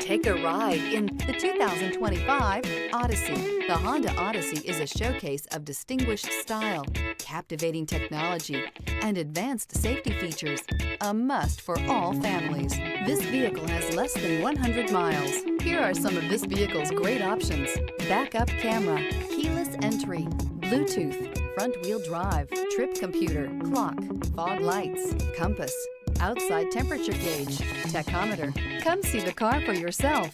Take a ride in the 2025 Odyssey. The Honda Odyssey is a showcase of distinguished style, captivating technology, and advanced safety features. A must for all families. This vehicle has less than 100 miles. Here are some of this vehicle's great options: backup camera, keyless entry, Bluetooth, front-wheel drive, trip computer, clock, fog lights, compass, outside temperature gauge, tachometer. Come see the car for yourself.